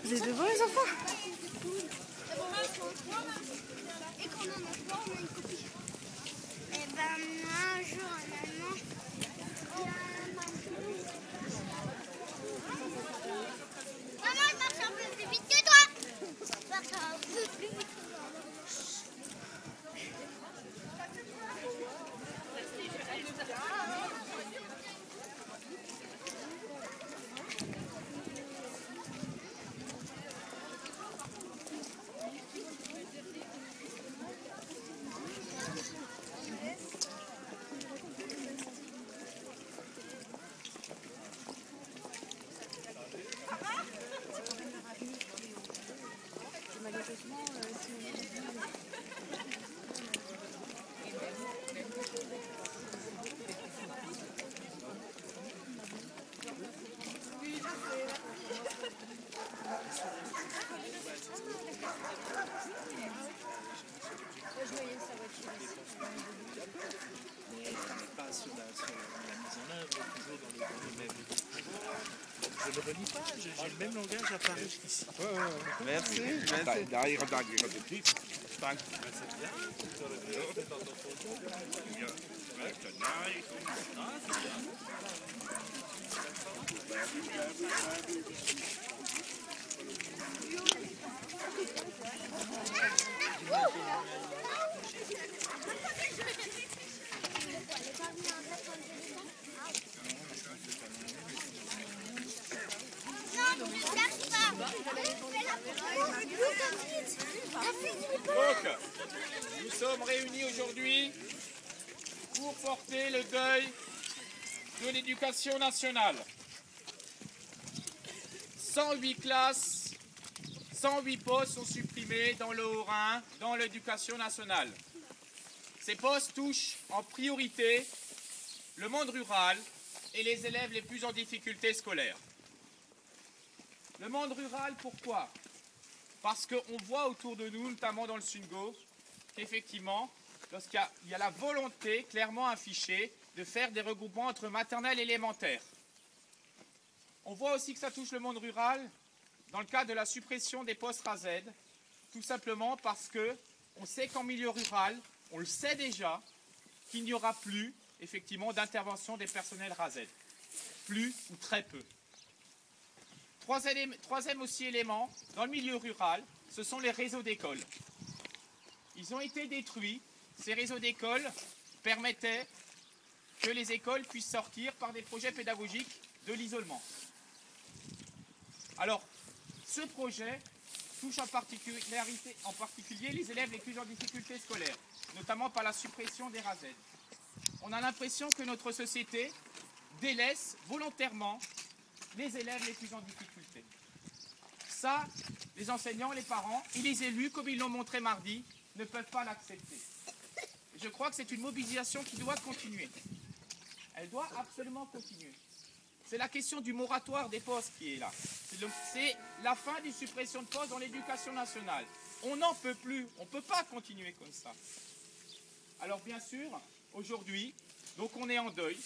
Vous êtes devant les enfants? Et quand on en a pas, on a une copie. Eh ben, moi, un jour, en allemand, maman, je marche un peu plus vite que toi. Je marche un peu plus vite que toi. Pas sur la mise en œuvre, toujours dans le même. Je ne le relis pas, j'ai le même langage à Paris qu'ici. Merci. Donc, nous sommes réunis aujourd'hui pour porter le deuil de l'éducation nationale. 108 classes, 108 postes sont supprimés dans le Haut-Rhin, dans l'éducation nationale. Ces postes touchent en priorité le monde rural et les élèves les plus en difficulté scolaire. Le monde rural, pourquoi ? Parce qu'on voit autour de nous, notamment dans le Sungo, qu'effectivement, lorsqu'il y a la volonté clairement affichée de faire des regroupements entre maternelle et élémentaire. On voit aussi que ça touche le monde rural dans le cadre de la suppression des postes RASED, tout simplement parce qu'on sait qu'en milieu rural, on le sait déjà, qu'il n'y aura plus, effectivement, d'intervention des personnels RASED. Plus ou très peu. Troisième aussi élément, dans le milieu rural, ce sont les réseaux d'écoles. Ils ont été détruits. Ces réseaux d'écoles permettaient que les écoles puissent sortir par des projets pédagogiques de l'isolement. Alors, ce projet touche en particulier les élèves les plus en difficulté scolaire, notamment par la suppression des RASED. On a l'impression que notre société délaisse volontairement les élèves les plus en difficulté. Ça, les enseignants, les parents et les élus, comme ils l'ont montré mardi, ne peuvent pas l'accepter. Je crois que c'est une mobilisation qui doit continuer. Elle doit absolument continuer. C'est la question du moratoire des postes qui est là. C'est la fin d'une suppression de postes dans l'éducation nationale. On n'en peut plus, on ne peut pas continuer comme ça. Alors bien sûr, aujourd'hui, donc on est en deuil.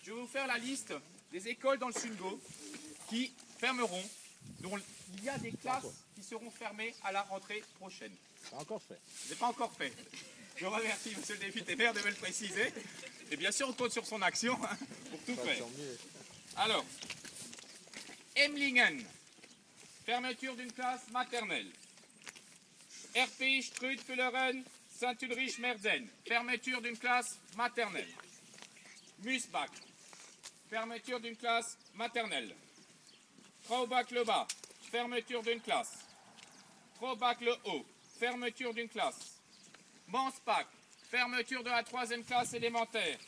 Je vais vous faire la liste des écoles dans le Sungo qui fermeront, dont il y a des classes qui seront fermées à la rentrée prochaine. Pas encore fait. Ce n'est pas encore fait. Je remercie monsieur le député maire de me le préciser. Et bien sûr, on compte sur son action pour tout faire. Alors, Emlingen, fermeture d'une classe maternelle. RPI Strud-Fulleren, Saint-Ulrich-Merzen, fermeture d'une classe maternelle. Musbach, fermeture d'une classe maternelle. Traubach-le-Bas, fermeture d'une classe. Traubach-le-Haut, fermeture d'une classe. Mansbach, fermeture de la 3e classe élémentaire.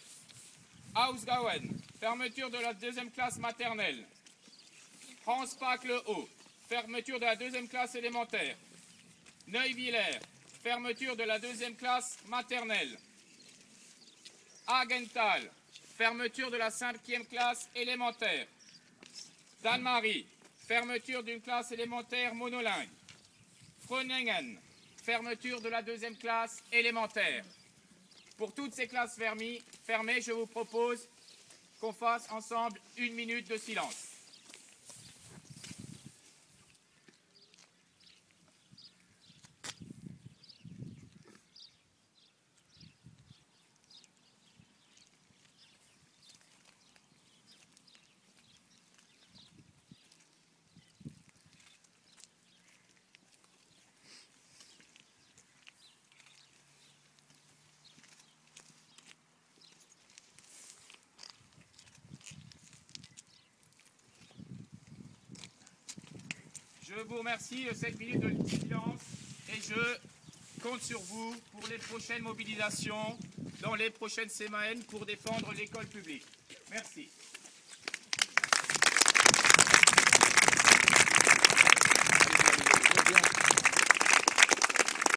Ausgauen, fermeture de la 2e classe maternelle. Franzbach-le-Haut, fermeture de la 2e classe élémentaire. Neuwiller, fermeture de la 2e classe maternelle. Hagenthal, fermeture de la 5e classe élémentaire. Danemarie, fermeture d'une classe élémentaire monolingue. Froningen, fermeture de la 2e classe élémentaire. Pour toutes ces classes fermées, je vous propose qu'on fasse ensemble 1 minute de silence. Je vous remercie de cette minute de silence et je compte sur vous pour les prochaines mobilisations dans les prochaines semaines pour défendre l'école publique. Merci.